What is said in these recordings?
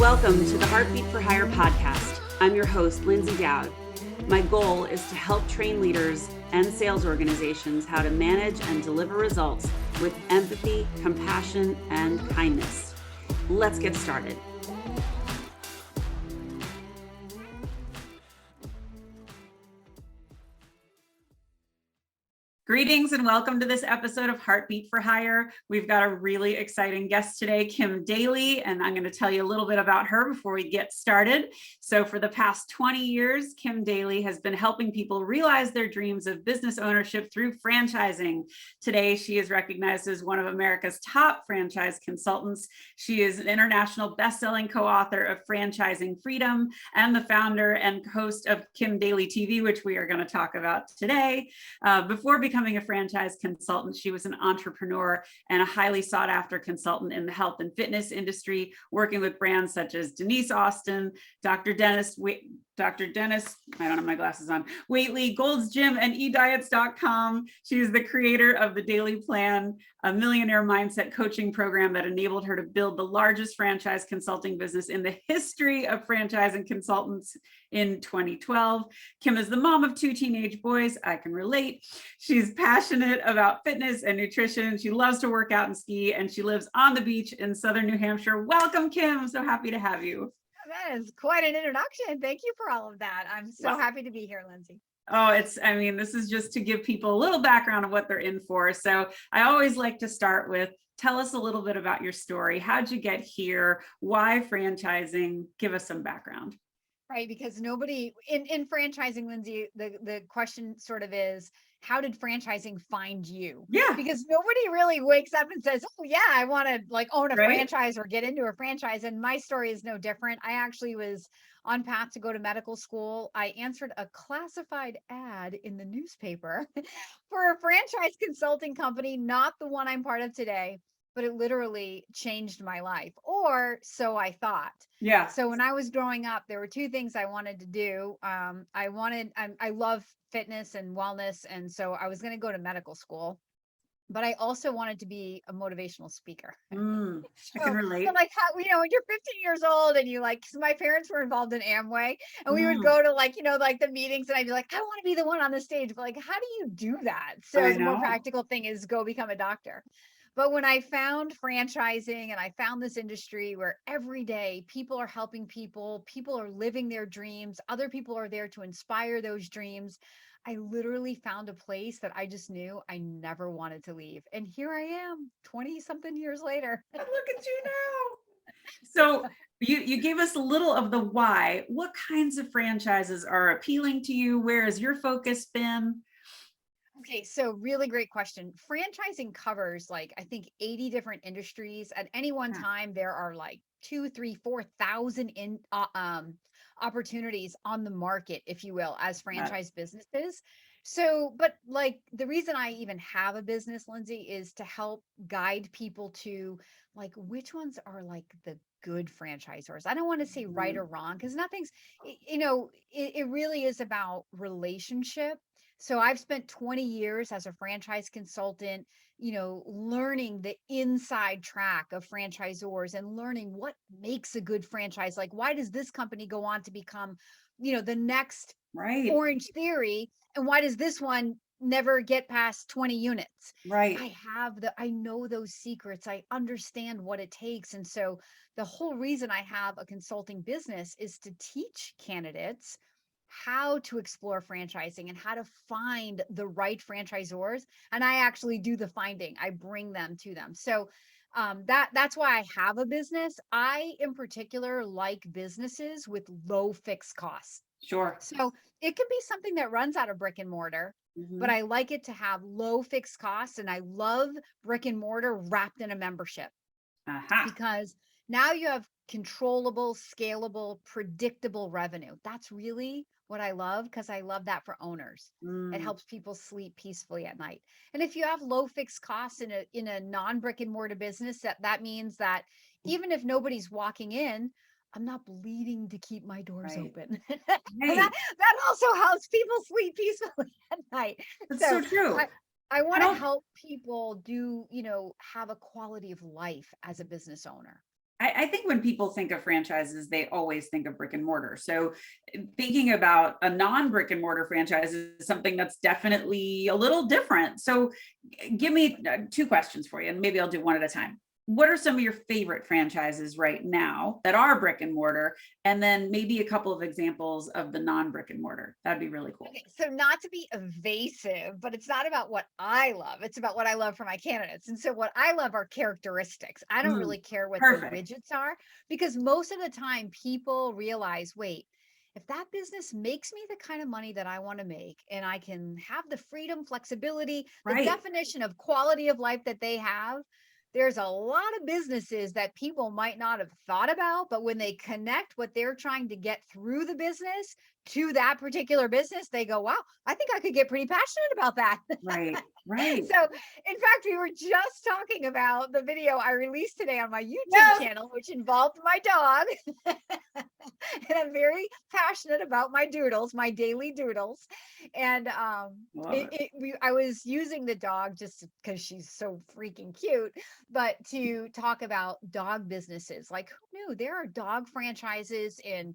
Welcome to the Heartbeat for Hire podcast. I'm your host, Lyndsay Dowd. My goal is to help train leaders and sales organizations how to manage and deliver results with empathy, compassion, and kindness. Let's get started. Greetings and welcome to this episode of Heartbeat for Hire. We've got a really exciting guest today, Kim Daly, and I'm going to tell you a little bit about her before we get started. So for the past 20 years, Kim Daly has been helping people realize their dreams of business ownership through franchising. Today, she is recognized as one of America's top franchise consultants. She is an international best-selling co-author of Franchising Freedom and the founder and host of Kim Daly TV, which we are going to talk about today. Before becoming a franchise consultant, she was an entrepreneur and a highly sought after consultant in the health and fitness industry, working with brands such as Denise Austin, Dr.Denis, I don't have my glasses on, Waitley, Gold's Gym, and ediets.com. She is the creator of the Daly Plan, a millionaire mindset coaching program that enabled her to build the largest franchise consulting business in the history of franchising consultants in 2012. Kim is the mom of 2 teenage boys. I can relate. She's passionate about fitness and nutrition. She loves to work out and ski, and she lives on the beach in southern New Hampshire. Welcome, Kim. I'm so happy to have you. That is quite an introduction. Thank you for all of that. I'm so happy to be here, Lyndsay. Oh, this is just to give people a little background of what they're in for. So I always like to start with, tell us a little bit about your story. How'd you get here? Why franchising? Give us some background. Right, because nobody in franchising, Lyndsay, the question sort of is, how did franchising find you? Yeah. Because nobody really wakes up and says, oh yeah, I want to own a franchise or get into a franchise. And my story is no different. I actually was on path to go to medical school. I answered a classified ad in the newspaper for a franchise consulting company, not the one I'm part of today, but it literally changed my life, or so I thought. Yeah. So when I was growing up, there were 2 things I wanted to do. I love fitness and wellness. And so I was going to go to medical school, but I also wanted to be a motivational speaker. I can relate. So when you're 15 years old and so my parents were involved in Amway, and we would go to the meetings, and I'd be like, I want to be the one on the stage, but how do you do that? So the more practical thing is go become a doctor. But when I found franchising and I found this industry where every day people are helping people are living their dreams, other people are there to inspire those dreams, I literally found a place that I just knew I never wanted to leave. And here I am 20 something years later. Look at you now. So you gave us a little of the why. What kinds of franchises are appealing to you? Where has your focus been? Okay, so really great question. Franchising covers I think 80 different industries. At any one time, there are 2, 3, 4,000 opportunities on the market, if you will, as franchise businesses. So, but the reason I even have a business, Lyndsay, is to help guide people to which ones are the good franchisors. I don't want to say right or wrong, because nothing's, it really is about relationship. So I've spent 20 years as a franchise consultant, learning the inside track of franchisors and learning what makes a good franchise. Why does this company go on to become, the next Orange Theory? And why does this one never get past 20 units? Right. I know those secrets. I understand what it takes. And so the whole reason I have a consulting business is to teach candidates how to explore franchising and how to find the right franchisors. And I actually do the finding. I bring them to them. So that's why I have a business. I, in particular, like businesses with low fixed costs. Sure. So it can be something that runs out of brick and mortar, but I like it to have low fixed costs. And I love brick and mortar wrapped in a membership because now you have controllable, scalable, predictable revenue. That's really what I love, because I love that for owners. It helps people sleep peacefully at night. And if you have low fixed costs in a non-brick and mortar business, that means that even if nobody's walking in, I'm not bleeding to keep my doors open. And that also helps people sleep peacefully at night. That's so true. I want to help people have a quality of life as a business owner. I think when people think of franchises, they always think of brick and mortar. So thinking about a non-brick and mortar franchise is something that's definitely a little different. So give me two questions for you, and maybe I'll do one at a time. What are some of your favorite franchises right now that are brick and mortar? And then maybe a couple of examples of the non-brick and mortar. That'd be really cool. Okay, so not to be evasive, but it's not about what I love. It's about what I love for my candidates. And so what I love are characteristics. I don't Mm, really care what the perfect. widgets are, because most of the time people realize, wait, if that business makes me the kind of money that I want to make, and I can have the freedom, flexibility, the Right. definition of quality of life that they have, there's a lot of businesses that people might not have thought about, but when they connect what they're trying to get through the business to that particular business, they go, wow, I think I could get pretty passionate about that. Right. Right. So, in fact, we were just talking about the video I released today on my YouTube Yes. channel, which involved my dog. And I'm very passionate about my doodles, my daily doodles. And Love it. I was using the dog just because she's so freaking cute, but to talk about dog businesses. Like, who knew there are dog franchises? And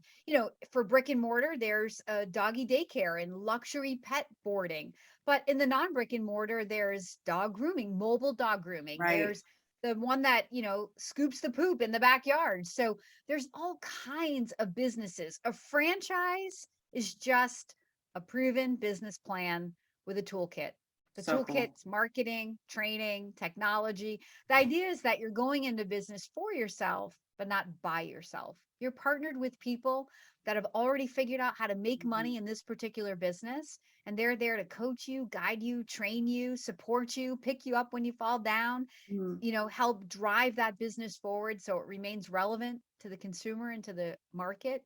for brick and mortar, there's a doggy daycare and luxury pet boarding. But in the non-brick and mortar, there's dog grooming, mobile dog grooming. Right. There's the one that, scoops the poop in the backyard. So there's all kinds of businesses. A franchise is just a proven business plan with a toolkit. The So cool. toolkit's marketing, training, technology. The idea is that you're going into business for yourself, but not by yourself. You're partnered with people that have already figured out how to make Mhm. money in this particular business, and they're there to coach you, guide you, train you, support you, pick you up when you fall down, Mm. help drive that business forward so it remains relevant to the consumer and to the market.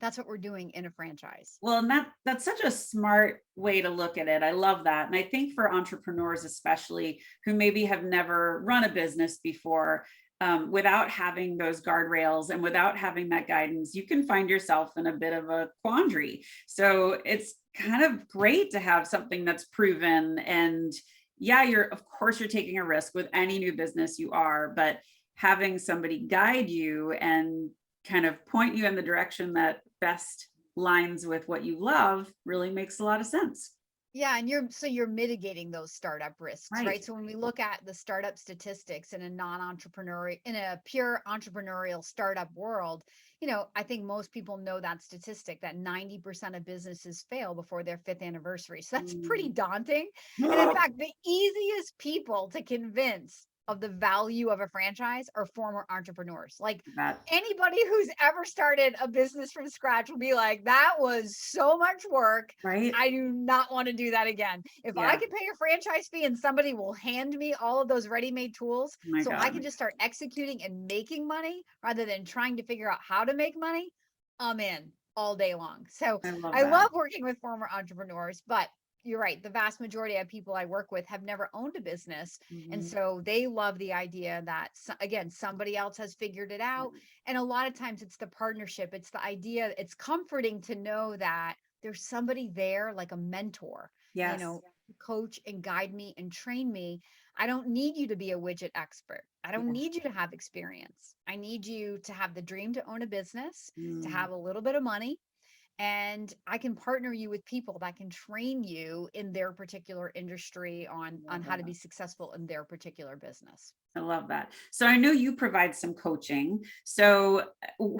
That's what we're doing in a franchise. Well, and that's such a smart way to look at it. I love that. And I think for entrepreneurs, especially who maybe have never run a business before, without having those guardrails and without having that guidance, you can find yourself in a bit of a quandary. So it's kind of great to have something that's proven. And yeah, of course, you're taking a risk with any new business you are, but having somebody guide you and kind of point you in the direction that best lines with what you love really makes a lot of sense. Yeah, and you're mitigating those startup risks, Right. right? So when we look at the startup statistics in a non-entrepreneurial, in a pure entrepreneurial startup world, I think most people know that statistic that 90% of businesses fail before their fifth anniversary. So that's pretty Mm. daunting. And in fact, the easiest people to convince of the value of a franchise are former entrepreneurs. Like, That, anybody who's ever started a business from scratch will be like, that was so much work. right? I do not want to do that again. If I Yeah. can pay a franchise fee and somebody will hand me all of those ready-made tools Oh my so I God. can just start executing and making money rather than trying to figure out how to make money, I'm in all day long. So I love I that. love working with former entrepreneurs, but you're right. The vast majority of people I work with have never owned a business. And Mhm. so they love the idea that, again, somebody else has figured it out. And a lot of times it's the partnership, it's the idea, it's comforting to know that there's somebody there, like a mentor, Yes. to coach and guide me and train me. I don't need you to be a widget expert. I don't Yeah. need you to have experience. I need you to have the dream to own a business, to Mm. have a little bit of money, and I can partner you with people that can train you in their particular industry on Love how to that. be successful in their particular business. I love that. So I know you provide some coaching. So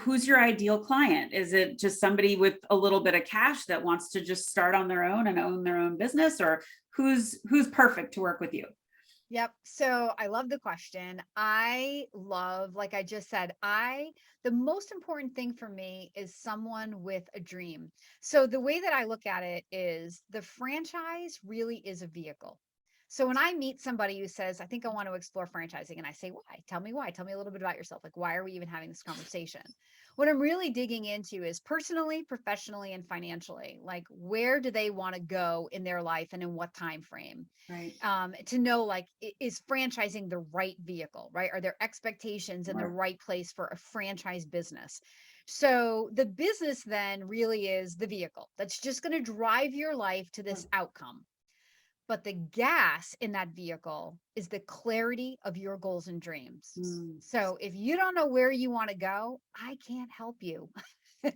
who's your ideal client? Is it just somebody with a little bit of cash that wants to just start on their own and own their own business, or who's perfect to work with you? Yep. So I love the question. I love, like I just said, the most important thing for me is someone with a dream. So the way that I look at it is the franchise really is a vehicle. So when I meet somebody who says, I think I want to explore franchising, and I say, why? Tell me why. Tell me a little bit about yourself. Like, why are we even having this conversation? What I'm really digging into is personally, professionally, and financially. Like, where do they want to go in their life and in what time frame? Right. To know, like, is franchising the right vehicle, right? Are their expectations in the Right. right place for a franchise business? So the business then really is the vehicle that's just going to drive your life to this outcome. But the gas in that vehicle is the clarity of your goals and dreams. Mm. So if you don't know where you want to go, I can't help you. So Good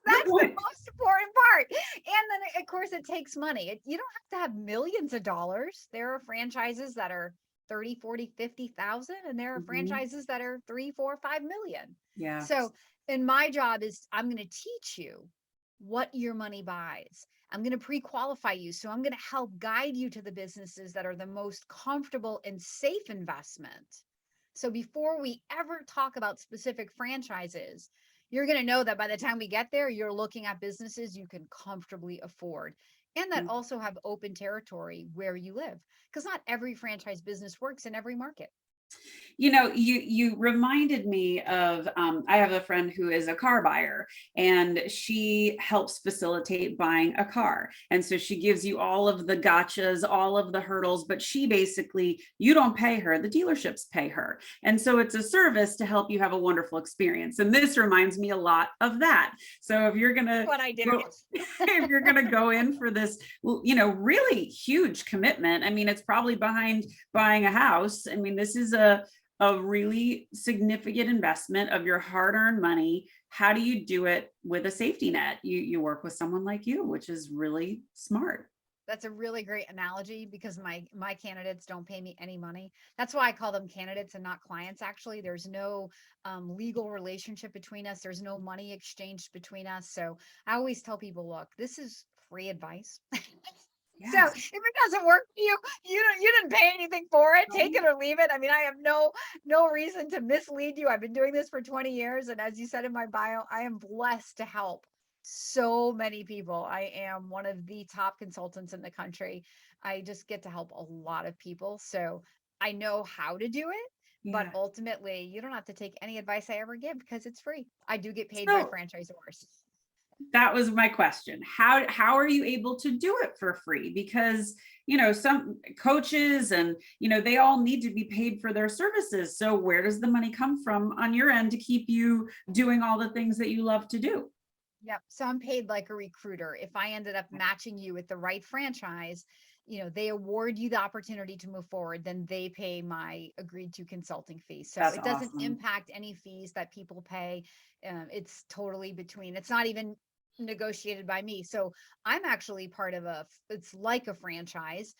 that's the point. most important part. And then, of course, it takes money. You don't have to have millions of dollars. There are franchises that are 30, 40, 50,000, and there are Mhm. franchises that are 3, 4, 5 million. Yeah. So, and my job is I'm going to teach you what your money buys. I'm going to pre-qualify you. So I'm going to help guide you to the businesses that are the most comfortable and safe investment. So before we ever talk about specific franchises, you're going to know that by the time we get there, you're looking at businesses you can comfortably afford and that also have open territory where you live. Because not every franchise business works in every market. You reminded me of I have a friend who is a car buyer, and she helps facilitate buying a car. And so she gives you all of the gotchas, all of the hurdles, but she basically, you don't pay her, the dealerships pay her. And so it's a service to help you have a wonderful experience. And this reminds me a lot of that. So if you're gonna What I do. if you're going to go in for this, really huge commitment, I mean, it's probably behind buying a house. I mean, this is a really significant investment of your hard-earned money. How do you do it with a safety net? You work with someone like you, which is really smart. That's a really great analogy because my candidates don't pay me any money. That's why I call them candidates and not clients. Actually, there's no legal relationship between us. There's no money exchanged between us. So I always tell people, look, this is free advice. So Yes. if it doesn't work for you, you didn't pay anything for it. Take it or leave it. I mean, I have no reason to mislead you. I've been doing this for 20 years, and as you said in my bio, I am blessed to help so many people. I am one of the top consultants in the country. I just get to help a lot of people. So I know how to do it, but Yeah. ultimately, you don't have to take any advice I ever give because it's free. I do get paid by So franchisors. that was my question. How are you able to do it for free? Because some coaches and they all need to be paid for their services. So where does the money come from on your end to keep you doing all the things that you love to do? Yep. So I'm paid like a recruiter. If I ended up matching you with the right franchise, they award you the opportunity to move forward, then they pay my agreed to consulting fee. So That's it doesn't awesome. impact any fees that people pay. It's totally between, it's not even negotiated by me. So I'm actually part of it's like a franchise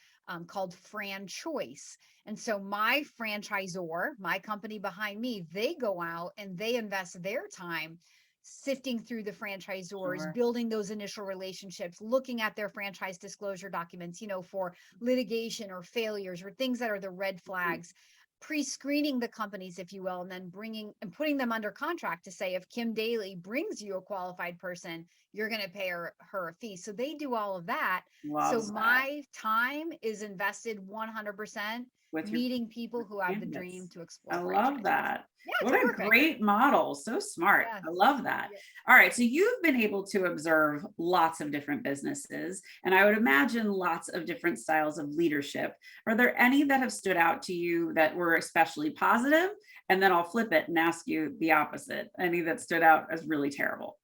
called Fran Choice. And so my franchisor, my company behind me, they go out and they invest their time sifting through the franchisors, Sure. building those initial relationships, looking at their franchise disclosure documents, for litigation or failures or things that are the red flags, pre-screening the companies, if you will, and then bringing and putting them under contract to say, if Kim Daly brings you a qualified person, you're going to pay her a fee. So they do all of that. So Loves that. my time is invested 100% With your meeting people who have the dream candidates. to I explore love franchises. that. Yeah, What a terrific. great model. So smart. Yes. I love that. All right. So you've been able to observe lots of different businesses, and I would imagine lots of different styles of leadership. Are there any that have stood out to you that were especially positive? And then I'll flip it and ask you the opposite. Any that stood out as really terrible?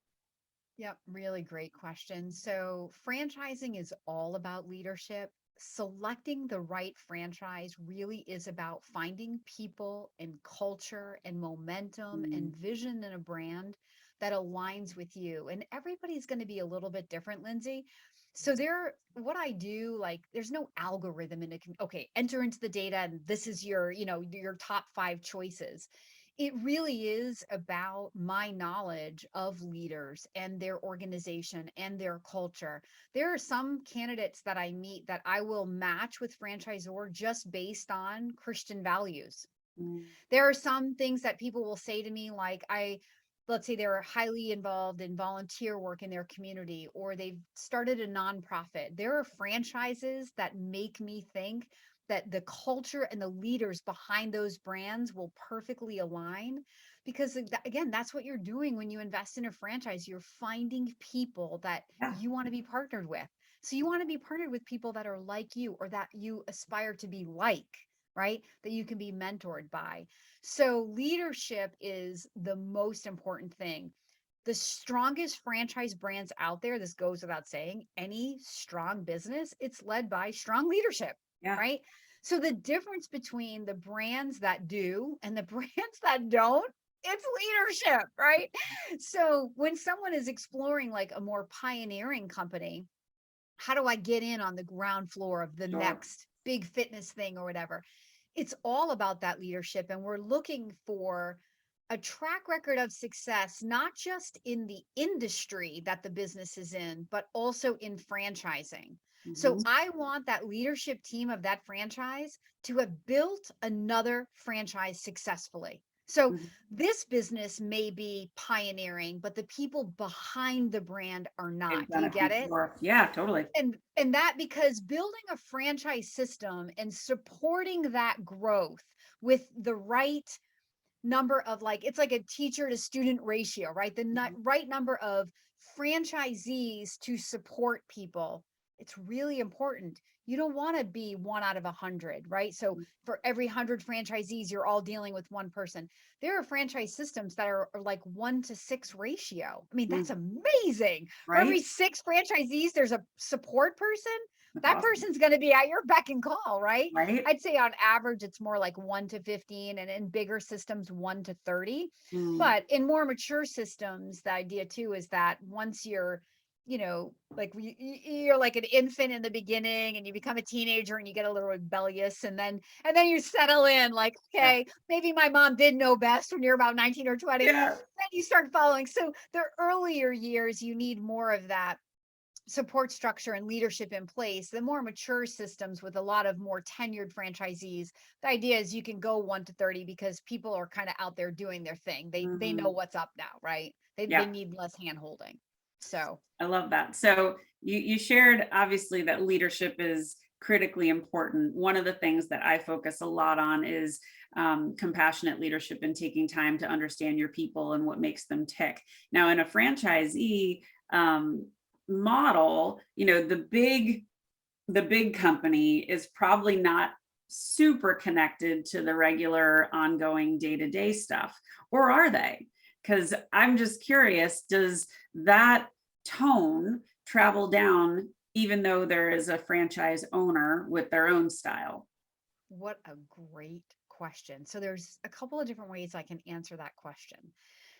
Yep, really great question. So, franchising is all about leadership. Selecting the right franchise really is about finding people and culture and momentum Mm, and vision in a brand that aligns with you. And everybody's going to be a little bit different, Lindsay. So what I do, like, there's no algorithm in okay, enter into the data and this is your top 5 choices. It really is about my knowledge of leaders and their organization and their culture. There are some candidates that I meet that I will match with franchisor just based on Christian values. mm, There are some things that people will say to me, like, let's say they're highly involved in volunteer work in their community, or they've started a nonprofit. There are franchises that make me think that the culture and the leaders behind those brands will perfectly align. Because again, that's what you're doing when you invest in a franchise. You're finding people that yeah. you want to be partnered with. So you want to be partnered with people that are like you or that you aspire to be like, right? That you can be mentored by. So leadership is the most important thing. the strongest franchise brands out there, this goes without saying, any strong business, it's led by strong leadership, Yeah. right? So the difference between the brands that do and the brands that don't, it's leadership, right? So when someone is exploring like a more pioneering company, how do I get in on the ground floor of the Sure. next big fitness thing or whatever? It's all about that leadership. And we're looking for a track record of success, not just in the industry that the business is in, but also in franchising. So Mhm. I want that leadership team of that franchise to have built another franchise successfully. So Mhm. this business may be pioneering, but the people behind the brand are not. They've Do done you it get it? before. Yeah, totally. And that because building a franchise system and supporting that growth with the right number of, like, it's like a teacher to student ratio, right? The Mhm. right number of franchisees to support people. It's really important. You don't want to be 1 out of 100, right? So for every 100 franchisees, you're all dealing with one person. There are franchise systems that are like 1 to 6 ratio. I mean, that's Mm. amazing. For every Right? 6 franchisees, there's a support person. That's That awesome. person's going to be at your beck and call, right? Right? I'd say on average, it's more like 1 to 15, and in bigger systems, 1 to 30. Mm. But in more mature systems, the idea too is that once you're, like you're like an infant in the beginning and you become a teenager and you get a little rebellious, and then you settle in like, Yeah. okay, maybe my mom did know best when you're about 19 or 20. Yeah. Then you start following. So the earlier years, you need more of that support structure and leadership in place. The more mature systems with a lot of more tenured franchisees, the idea is you can go 1 to 30 because people are kind of out there doing their thing. They know Mhm. what's up now, right? They Yeah. need less hand holding. So I love that. So you shared obviously that leadership is critically important. One of the things that I focus a lot on is compassionate leadership and taking time to understand your people and what makes them tick. Now, in a franchisee um, model, the big company is probably not super connected to the regular ongoing day-to-day stuff, or are they? Because I'm just curious, does that tone travel down even though there is a franchise owner with their own style? what a great question. So there's a couple of different ways I can answer that question.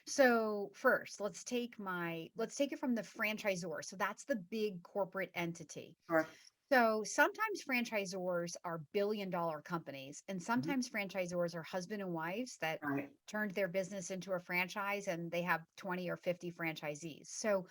So first, let's take it from the franchisor. So that's the big corporate entity. Or So sometimes franchisors are billion-dollar companies, and Mhm. sometimes franchisors are husband and wives that Right. turned their business into a franchise and they have 20 or 50 franchisees. So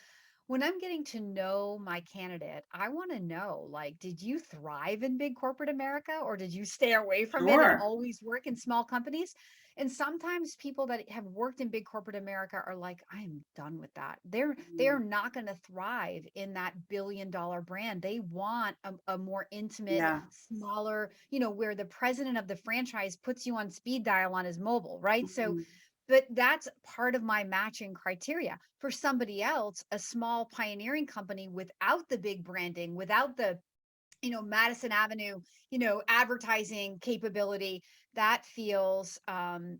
when I'm getting to know my candidate, I want to know, like, did you thrive in big corporate America or did you stay away from it and Sure. always work in small companies? And sometimes people that have worked in big corporate America are like, I'm done with that. They're Mm. not going to thrive in that billion-dollar brand. They want a more intimate, Yeah. smaller, where the president of the franchise puts you on speed dial on his mobile, right? So Mhm. but that's part of my matching criteria. For somebody else, a small pioneering company without the big branding, without the, Madison Avenue, advertising capability, that feels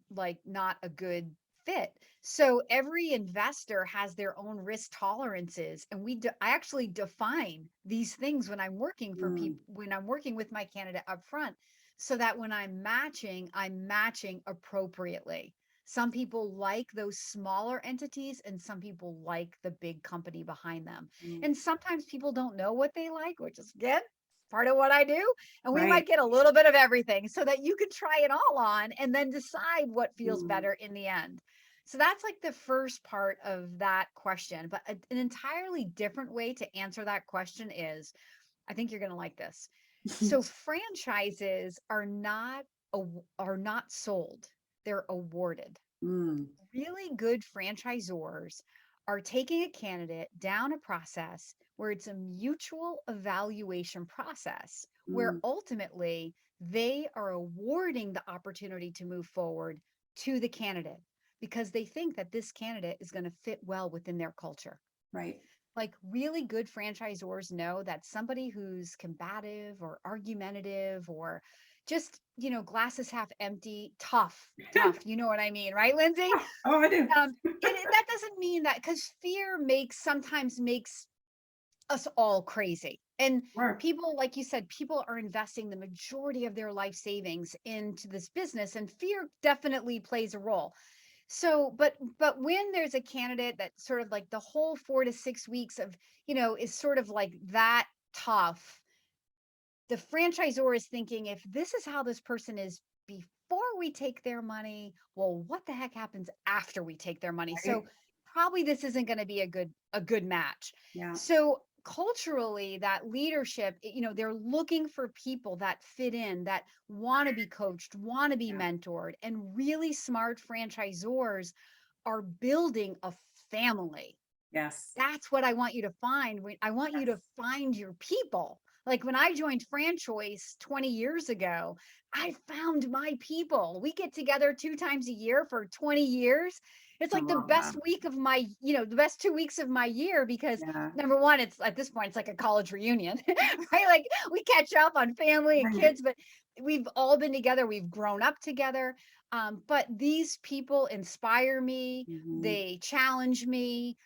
like not a good fit. So every investor has their own risk tolerances, and I actually define these things when I'm working for Mm. people, when I'm working with my candidate up front, so that when I'm matching appropriately. Some people like those smaller entities and some people like the big company behind them. Mm. And sometimes people don't know what they like, which is again part of what I do. And we Right. might get a little bit of everything so that you can try it all on and then decide what feels Mm. better in the end. So that's like the first part of that question. But an entirely different way to answer that question is, I think you're going to like this. So franchises are not sold. They're awarded. Mm. Really good franchisors are taking a candidate down a process where it's a mutual evaluation process, where Mm. ultimately they are awarding the opportunity to move forward to the candidate because they think that this candidate is going to fit well within their culture. Right. Like really good franchisors know that somebody who's combative or argumentative or just, glasses half empty, tough, you know what I mean, right, Lindsay? Oh, I do. That doesn't mean that, because fear sometimes makes us all crazy. And Sure. people, like you said, people are investing the majority of their life savings into this business, and fear definitely plays a role. So, but when there's a candidate that sort of like the whole 4 to 6 weeks of, is sort of like that tough, the franchisor is thinking, if this is how this person is before we take their money, well, what the heck happens after we take their money? So Right. probably this isn't going to be a good match. Yeah. So culturally, that leadership, they're looking for people that fit in, that want to be coached, want to be Yeah. mentored, and really smart franchisors are building a family. Yes. That's what I want you to find. I want you to Yes. find your people. Like when I joined Franchoice 20 years ago, I found my people. We get together 2 times a year for 20 years. It's I like the love best that. week of my, the best 2 weeks of my year, because Yeah. number one, it's at this point, it's like a college reunion, right? Like we catch up on family and Right. kids, but we've all been together. We've grown up together. But these people inspire me. Mhm. They challenge me.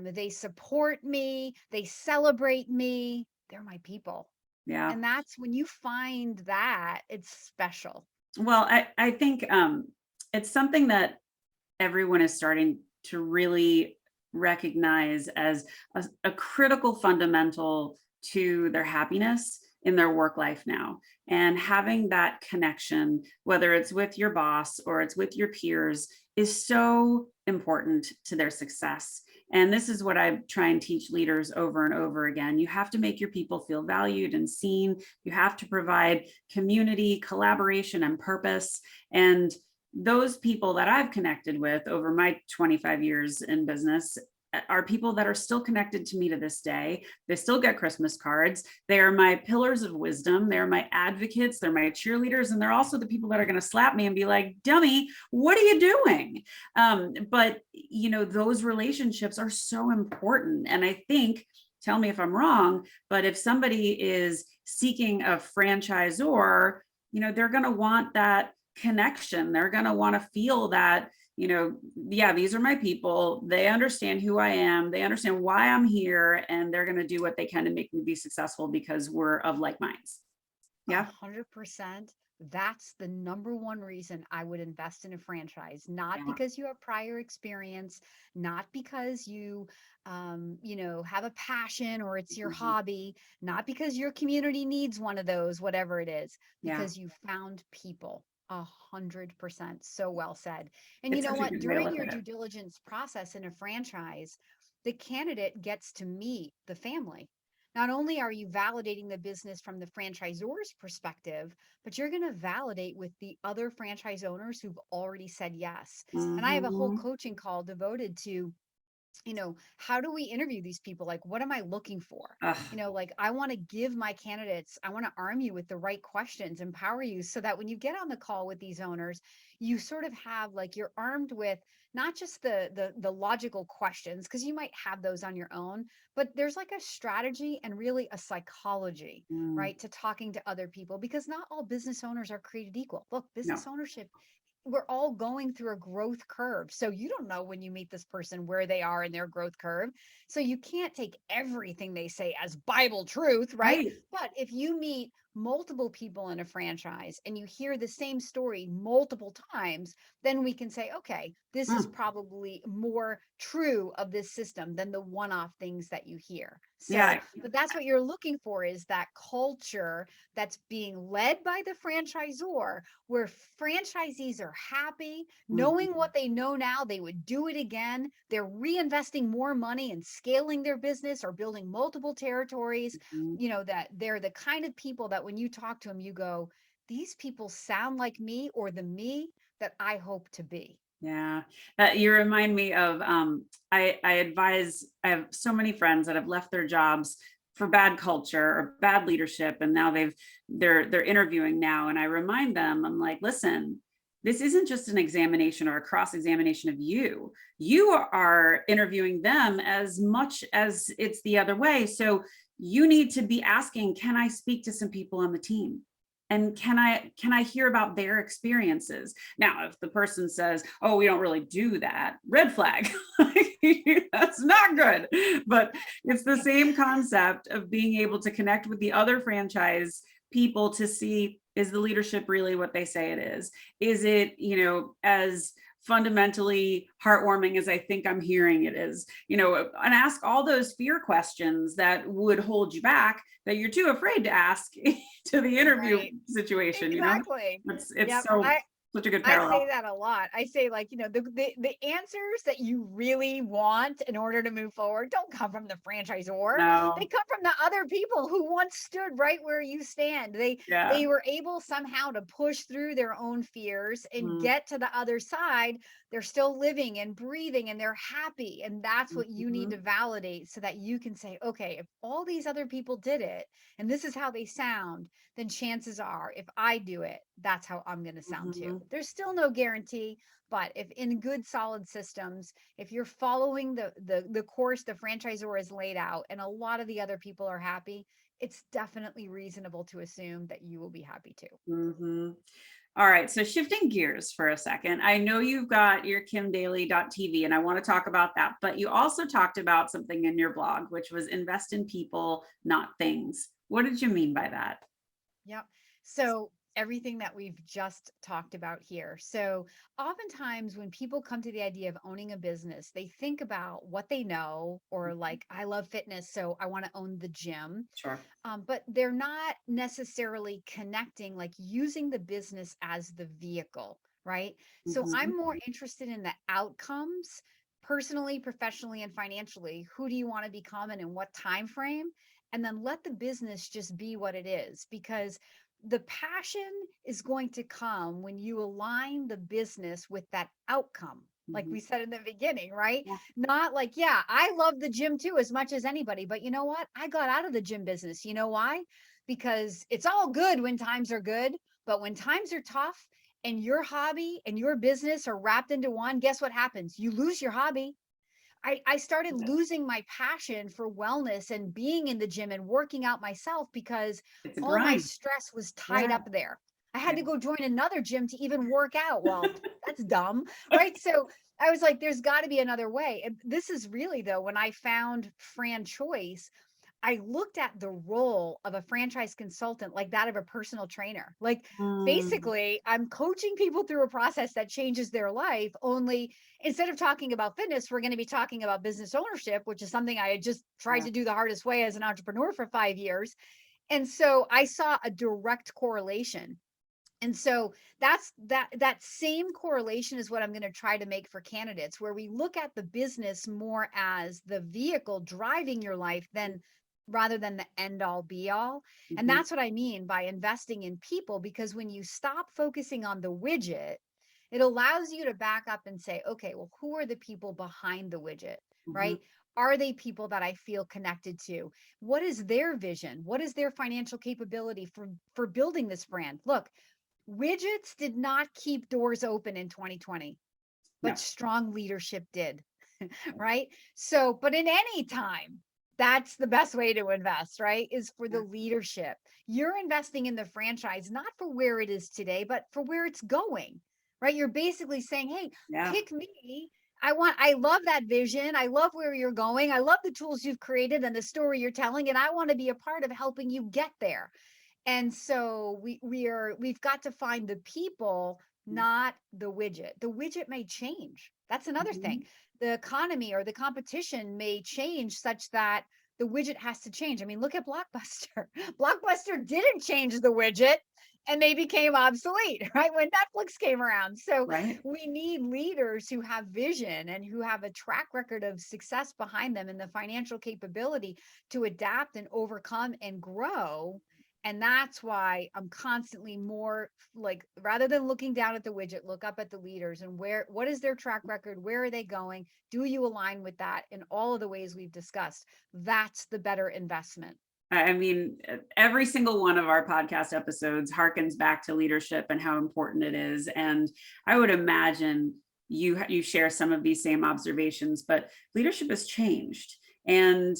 They support me, they celebrate me. They're my people. Yeah. And that's when you find that, it's special. Well, I think it's something that everyone is starting to really recognize as a critical fundamental to their happiness in their work life now. And having that connection, whether it's with your boss or it's with your peers, is so important to their success. And this is what I try and teach leaders over and over again. You have to make your people feel valued and seen. You have to provide community, collaboration, and purpose. And those people that I've connected with over my 25 years in business are people that are still connected to me to this day. They still get Christmas cards. They are my pillars of wisdom. They're my advocates. They're my cheerleaders. And they're also the people that are going to slap me and be like, dummy, what are you doing? But, those relationships are so important. And I think, tell me if I'm wrong, but if somebody is seeking a franchisor, they're going to want that connection. They're going to want to feel that, yeah, these are my people. They understand who I am. They understand why I'm here. And they're going to do what they can to make me be successful because we're of like minds. Yeah. 100%. That's the number one reason I would invest in a franchise, not Yeah. because you have prior experience, not because you, have a passion or it's your Mhm. hobby, not because your community needs one of those, whatever it is, Yeah. because you found people. 100%. So well said. And you It's know such a what? good way to During look your at it. due diligence process in a franchise, the candidate gets to meet the family. Not only are you validating the business from the franchisor's perspective, but you're going to validate with the other franchise owners who've already said yes. And I have a whole Mhm. coaching call devoted to, how do we interview these people? Like, what am I looking for? Ugh. Like, I want to give my candidates, I want to arm you with the right questions, empower you so that when you get on the call with these owners, you sort of have like you're armed with not just the logical questions, because you might have those on your own, but there's like a strategy and really a psychology, Mm. right, to talking to other people, because not all business owners are created equal. Look, No. business ownership, we're all going through a growth curve. So you don't know when you meet this person where they are in their growth curve. So you can't take everything they say as Bible truth, right? Right. But if you meet multiple people in a franchise and you hear the same story multiple times, then we can say, okay, this is Mm. probably more true of this system than the one-off things that you hear. So, Yeah. but that's what you're looking for, is that culture that's being led by the franchisor, where franchisees are happy, knowing Mhm. what they know now, they would do it again. They're reinvesting more money and scaling their business or building multiple territories. Mhm. That they're the kind of people that when you talk to them, you go, these people sound like me, or the me that I hope to be. Yeah, you remind me of I have so many friends that have left their jobs for bad culture or bad leadership, and now they're interviewing now, and I remind them, I'm like, listen, this isn't just an examination or a cross examination of you. You are interviewing them as much as it's the other way. So you need to be asking, can I speak to some people on the team? And can I hear about their experiences? Now, if the person says, oh, we don't really do that, red flag. That's not good. But it's the same concept of being able to connect with the other franchise people to see, is the leadership really what they say it is? Is it, as fundamentally heartwarming as I think I'm hearing it is, and ask all those fear questions that would hold you back, that you're too afraid to ask to the interview situation. Exactly. It's Yep. such a good I parallel. say that a lot. I say, like, the answers that you really want in order to move forward don't come from the franchisor. No. They come from the other people who once stood right where you stand. They were able somehow to push through their own fears and get to the other side. They're still living and breathing and they're happy. And that's what you need to validate so that you can say, okay, if all these other people did it and this is how they sound, then chances are if I do it, that's how I'm going to sound too. There's still no guarantee, but if in good solid systems, if you're following the course the franchisor has laid out and a lot of the other people are happy, it's definitely reasonable to assume that you will be happy too. All right, so shifting gears for a second, I know you've got your kimdaly.tv and I want to talk about that, but you also talked about something in your blog, which was invest in people, not things. What did you mean by that? Yep. So everything that we've just talked about here. So oftentimes when people come to the idea of owning a business, they think about what they know, or like, I love fitness, so I want to own the gym. Sure. But they're not necessarily connecting, like using the business as the vehicle, right? So I'm more interested in the outcomes, personally, professionally, and financially. Who do you want to become and in what time frame? And then let the business just be what it is, because the passion is going to come when you align the business with that outcome. Like we said in the beginning, right? Yeah. Not like, yeah, I love the gym too, as much as anybody, but you know what? I got out of the gym business. You know why? Because it's all good when times are good, but when times are tough and your hobby and your business are wrapped into one, guess what happens? You lose your hobby. I started losing my passion for wellness and being in the gym and working out myself because It's a all my grind. stress was tied Yeah. up there. I had to go join another gym to even work out. Well, that's dumb, right? So I was like, there's got to be another way. And this is really, though, when I found Fran Choice, I looked at the role of a franchise consultant like that of a personal trainer. Like basically, I'm coaching people through a process that changes their life. Only instead of talking about fitness, we're going to be talking about business ownership, which is something I had just tried to do the hardest way as an entrepreneur for 5 years. And so I saw a direct correlation. And so that same correlation is what I'm going to try to make for candidates, where we look at the business more as the vehicle driving your life than rather than the end all be all. And that's what I mean by investing in people, because when you stop focusing on the widget, it allows you to back up and say, okay, well, who are the people behind the widget, right? Are they people that I feel connected to? What is their vision? What is their financial capability for building this brand? Look, widgets did not keep doors open in 2020, but strong leadership did, right? So, but in any time, that's the best way to invest, right? Is for the leadership. You're investing in the franchise, not for where it is today, but for where it's going, right? You're basically saying, hey, pick me. I love that vision. I love where you're going. I love the tools you've created and the story you're telling, and I want to be a part of helping you get there. And so we've got to find the people, not the widget. The widget may change. That's another thing. The economy or the competition may change such that the widget has to change. I mean, look at Blockbuster. Blockbuster didn't change the widget and they became obsolete, right? When Netflix came around. So we need leaders who have vision and who have a track record of success behind them and the financial capability to adapt and overcome and grow. And that's why I'm constantly more like, rather than looking down at the widget, look up at the leaders and what is their track record? Where are they going? Do you align with that in all of the ways we've discussed? That's the better investment. I mean, every single one of our podcast episodes harkens back to leadership and how important it is. And I would imagine you share some of these same observations, but leadership has changed. And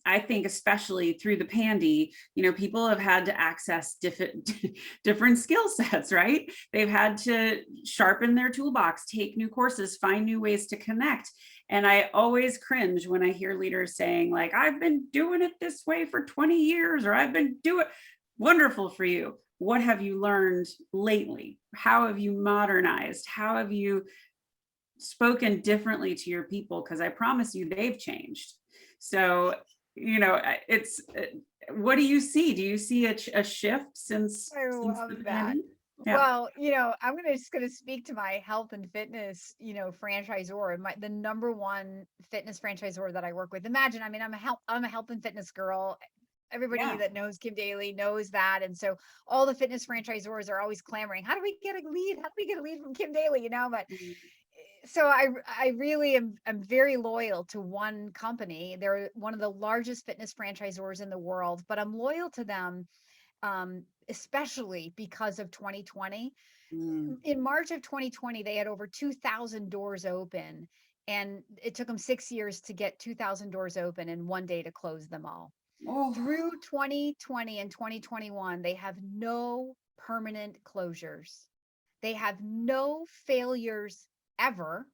I think especially through the pandy, people have had to access different skill sets, right? They've had to sharpen their toolbox, take new courses, find new ways to connect. And I always cringe when I hear leaders saying like, I've been doing it this way for 20 years, or I've been doing wonderful for you. What have you learned lately? How have you modernized? How have you spoken differently to your people? Because I promise you, they've changed. So, it's, what do you see? Do you see a shift since I love the that. beginning? Yeah. Well, I'm just going to speak to my health and fitness, franchisor, the number one fitness franchisor that I work with. Imagine, I mean, I'm a health and fitness girl. Everybody Yeah. that knows Kim Daly knows that. And so all the fitness franchisors are always clamoring, how do we get a lead? How do we get a lead from Kim Daly? But so I really am very loyal to one company. They're one of the largest fitness franchisors in the world, but I'm loyal to them, especially because of 2020. In March of 2020, they had over 2,000 doors open, and it took them 6 years to get 2,000 doors open and one day to close them all. Oh. Through 2020 and 2021, they have no permanent closures. They have no failures ever.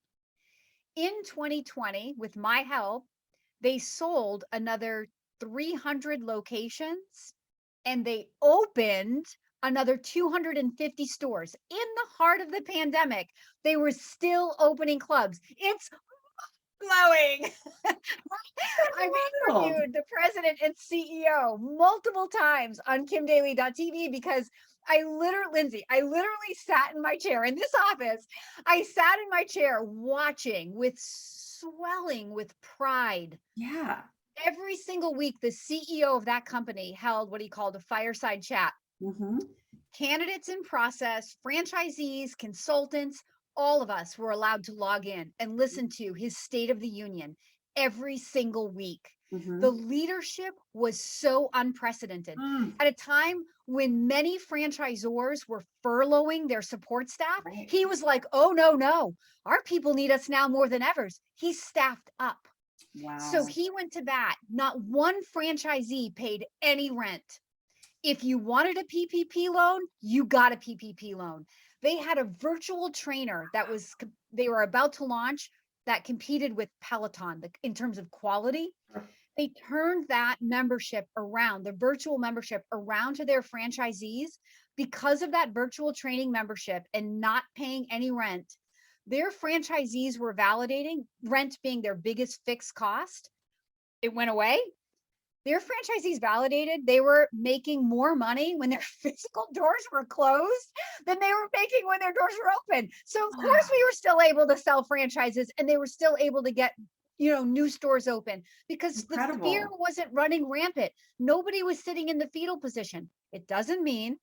In 2020, with my help, they sold another 300 locations, and they opened another 250 stores. In the heart of the pandemic, they were still opening clubs. It's blowing. I've interviewed the president and CEO multiple times on kimdaly.tv because Lyndsay, I literally sat in my chair in this office. I sat in my chair watching with swelling with pride. Yeah. Every single week, the CEO of that company held what he called a fireside chat. Candidates in process, franchisees, consultants, all of us were allowed to log in and listen to his State of the Union every single week. The leadership was so unprecedented. At a time when many franchisors were furloughing their support staff, he was like, oh, no, our people need us now more than ever. He staffed up. Wow. So he went to bat. Not one franchisee paid any rent. If you wanted a PPP loan, you got a PPP loan. They had a virtual trainer they were about to launch that competed with Peloton in terms of quality. They turned that membership around, the virtual membership around to their franchisees. Because of that virtual training membership and not paying any rent, their franchisees were validating, rent being their biggest fixed cost. It went away. Their franchisees validated they were making more money when their physical doors were closed than they were making when their doors were open. So of course we were still able to sell franchises, and they were still able to get, new stores open because the fear wasn't running rampant. Nobody was sitting in the fetal position. It doesn't mean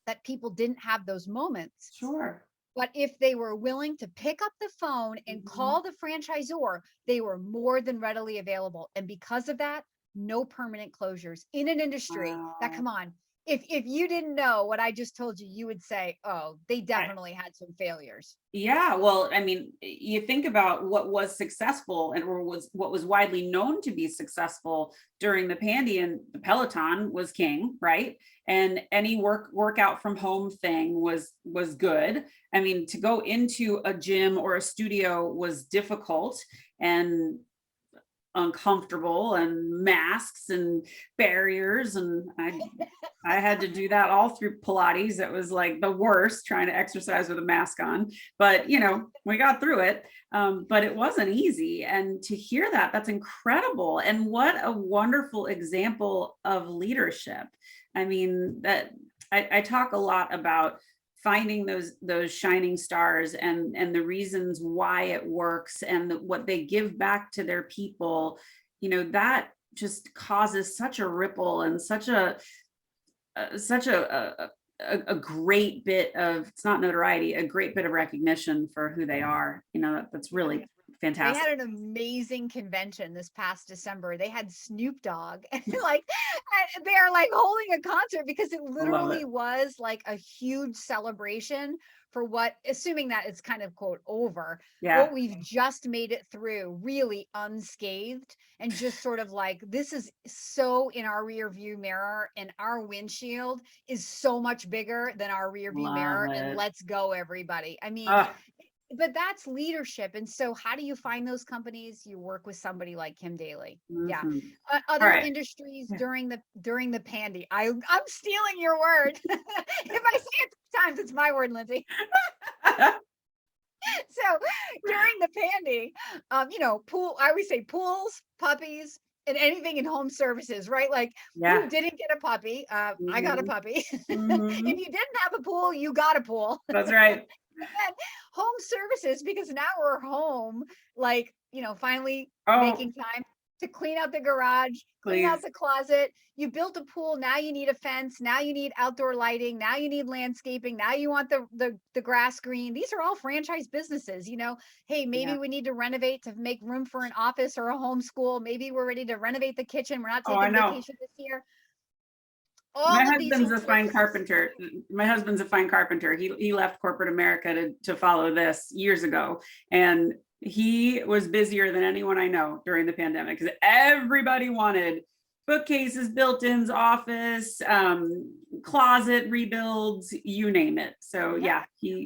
that people didn't have those moments. Sure. But if they were willing to pick up the phone and call the franchisor, they were more than readily available. And because of that, no permanent closures in an industry that, come on, if you didn't know what I just told you, you would say, oh, they definitely had some failures. Yeah. Well, I mean, you think about what was successful and what was widely known to be successful during the pandy, and the Peloton was king, right? And any workout from home thing was good. I mean, to go into a gym or a studio was difficult and uncomfortable, and masks and barriers, and I had to do that all through Pilates. It was like the worst, trying to exercise with a mask on, but we got through it. But it wasn't easy, and to hear that's incredible. And what a wonderful example of leadership. I mean, that I talk a lot about finding those shining stars and the reasons why it works and what they give back to their people, that just causes such a ripple and such a great bit of, it's not notoriety, a great bit of recognition for who they are. That's really They Fantastic. had an amazing convention this past December. They had Snoop Dogg and like they are like holding a concert because it I love it. literally was like a huge celebration for what, assuming that it's kind of quote over, Yeah. what we've just made it through really unscathed, and just sort of like, this is so in our rear view mirror, and our windshield is so much bigger than our rear view Love mirror, and it. let's go everybody. I mean, Oh, but that's leadership. And so how do you find those companies? You work with somebody like Kim Daly. Yeah. mhm. All Other right. industries Yeah. during the pandy. I'm stealing your word. If I say it 3 times, it's my word, Lindsay. So during the pandy, pool, I always say pools, puppies, and anything in home services, right? Like, who Yeah. didn't get a puppy? I got a Mhm. puppy. If Mhm. you didn't have a pool, you got a pool. That's right. And home services, because now we're home, like, finally Oh, making time to clean out the garage, clean out please. the closet. You built a pool, now you need a fence, now you need outdoor lighting, now you need landscaping, now you want the grass green. These are all franchise businesses, Hey, Yeah. maybe we need to renovate to make room for an office or a homeschool. Maybe we're ready to renovate the kitchen. We're not Oh, I taking know. vacation this year. My All of these husband's home a fine services. carpenter. My husband's a fine carpenter. He left corporate America to follow this years ago, and he was busier than anyone I know during the pandemic because everybody wanted bookcases, built-ins, office, closet rebuilds, you name it. So Yep. yeah,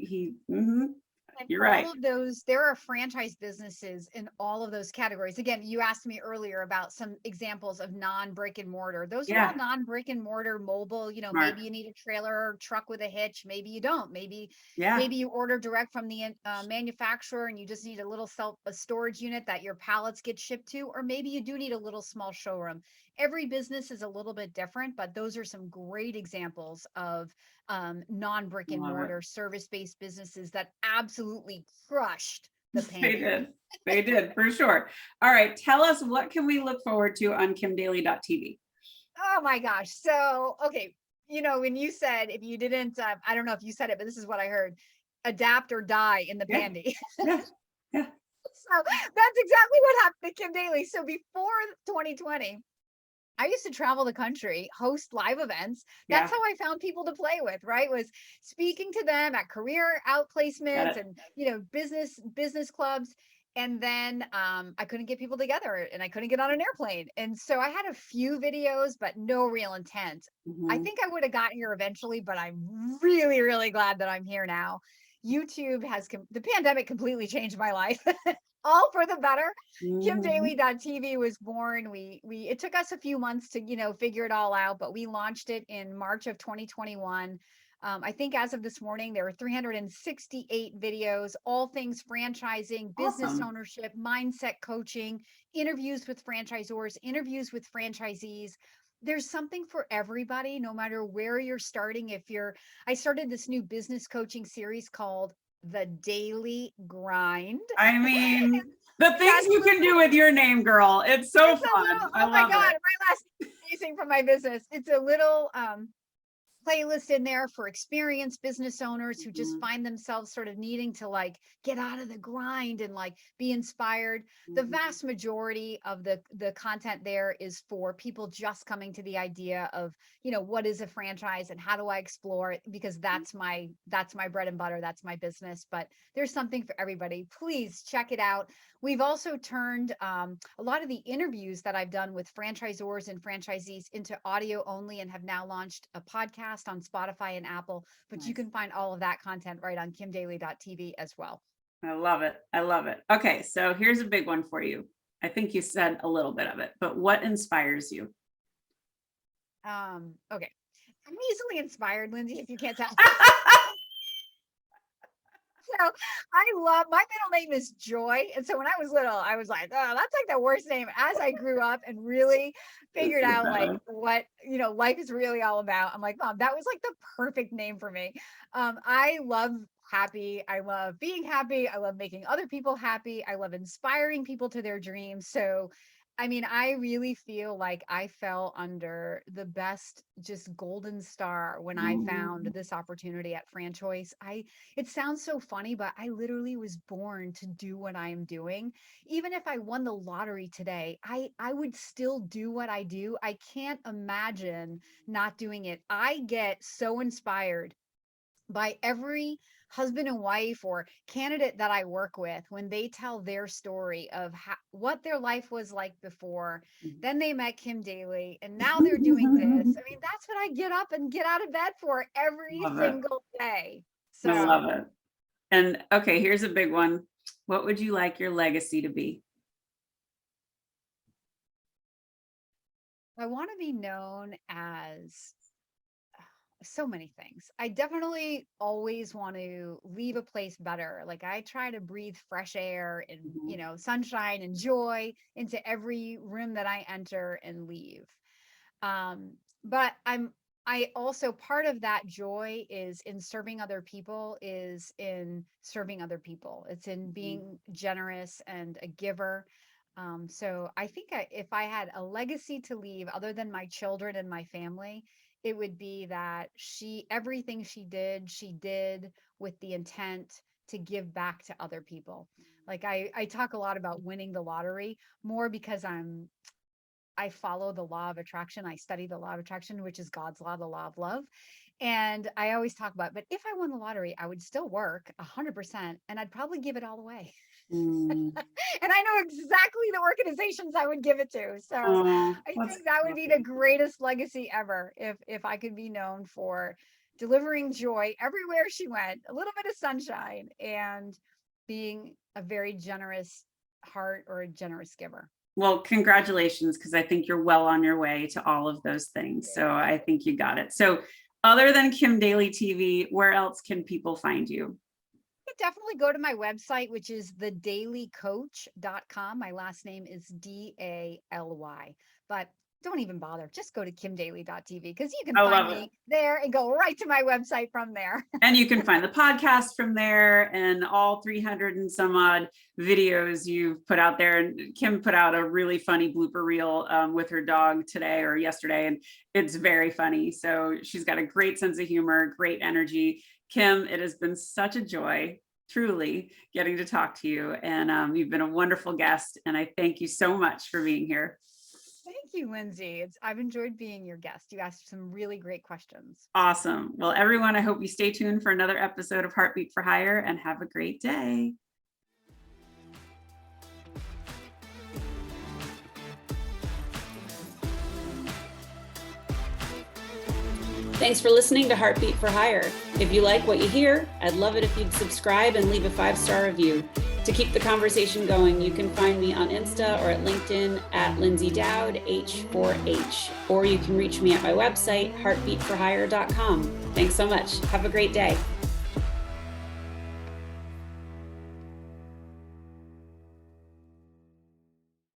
And you're right. all of those, there are franchise businesses in all of those categories. Again, you asked me earlier about some examples of non-brick and mortar. Those are all Yeah, non-brick and mortar mobile. smart. Maybe you need a trailer or truck with a hitch. Maybe you don't. Maybe Yeah. you order direct from the manufacturer and you just need a little a storage unit that your pallets get shipped to, or maybe you do need a little small showroom. Every business is a little bit different, but those are some great examples of non-brick and Love it. mortar service-based businesses that absolutely crushed the They pandy. did. They did for sure. All right. Tell us, what can we look forward to on kimdaly.tv? Oh my gosh. So, okay. When you said, if you didn't, I don't know if you said it, but this is what I heard: adapt or die in the Yeah. pandy. Yeah. Yeah. So that's exactly what happened to Kim Daly. So before 2020, I used to travel the country, host live events. That's Yeah. how I found people to play with, right? Was speaking to them at career Got outplacements it. and, business clubs. And then I couldn't get people together and I couldn't get on an airplane. And so I had a few videos, but no real intent. I Mhm. think I would have gotten here eventually, but I'm really, really glad that I'm here now. YouTube has the pandemic completely changed my life. All for the better. Mhm. KimDaly.tv was born. It took us a few months to, figure it all out, but we launched it in March of 2021. I think as of this morning, there were 368 videos, all things franchising, business Awesome. ownership, mindset coaching, interviews with franchisors, interviews with franchisees. There's something for everybody, no matter where you're starting. I started this new business coaching series called The Daily Grind. I mean, the things That's you can do with your name, girl. It's so it's a fun. little, I oh my love God, it. my last amazing from my business. It's a little playlist in there for experienced business owners who just Mhm. find themselves sort of needing to like get out of the grind and like be inspired. The Mhm. vast majority of the content there is for people just coming to the idea of, what is a franchise and how do I explore it, because that's my bread and butter, that's my business. But there's something for everybody. Please check it out. We've also turned a lot of the interviews that I've done with franchisors and franchisees into audio only, and have now launched a podcast on Spotify and Apple. But you Nice. can find all of that content right on kimdaly.tv as well. I love it. I love it. Okay, so here's a big one for you. I think you said a little bit of it, but what inspires you? Okay. I'm easily inspired, Lindsay, if you can't tell. So my middle name is Joy. And so when I was little, I was like, oh, that's like the worst name. As I grew up and really It's figured so out like bad. what, life is really all about, I'm like, Mom, that was like the perfect name for me. I love happy. I love being happy. I love making other people happy. I love inspiring people to their dreams. So I mean, I really feel like I fell under the best, just golden star when I found this opportunity at Franchoice. It sounds so funny, but I literally was born to do what I am doing. Even if I won the lottery today, I would still do what I do. I can't imagine not doing it. I get so inspired by every husband and wife or candidate that I work with when they tell their story of what their life was like before. Then they met Kim Daly and now they're doing this. I mean, that's what I get up and get out of bed for every Love it. single day. I love So it. And okay, here's a big one. What would you like your legacy to be? I want to be known as so many things. I definitely always want to leave a place better. Like I try to breathe fresh air and, Mhm. sunshine and joy into every room that I enter and leave. Um, but I also, part of that joy is in serving other people, is in serving other people. It's in being generous and a giver. So I think if I had a legacy to leave other than my children and my family, it would be that everything she did with the intent to give back to other people. Like I talk a lot about winning the lottery more because I follow the law of attraction. I study the law of attraction, which is God's law, the law of love. And I always talk about, but if I won the lottery, I would still work 100% and I'd probably give it all away. Mm. And I know exactly the organizations I would give it to. So Oh, I that's think that would be the greatest legacy ever if I could be known for delivering joy everywhere she went, a little bit of sunshine, and being a very generous heart or a generous giver. well, congratulations, because I think you're well on your way to all of those things. So I think you got it. So other than Kim Daly TV, where else can people find you? Definitely go to my website, which is thedalycoach.com. My last name is Daly, but don't even bother. Just go to kimdaly.tv because you can I find love it. me there and go right to my website from there. And you can find the podcast from there and all 300 and some odd videos you've put out there. And Kim put out a really funny blooper reel with her dog today or yesterday, and it's very funny. So she's got a great sense of humor, great energy. Kim, it has been such a joy, truly, getting to talk to you. And you've been a wonderful guest. And I thank you so much for being here. Thank you, Lyndsay. I've enjoyed being your guest. You asked some really great questions. Awesome. Well, everyone, I hope you stay tuned for another episode of Heartbeat for Hire and have a great day. Thanks for listening to Heartbeat for Hire. If you like what you hear, I'd love it if you'd subscribe and leave a 5-star review. To keep the conversation going, you can find me on Insta or at LinkedIn at Lyndsay Dowd, H4H, or you can reach me at my website, heartbeatforhire.com. Thanks so much. Have a great day.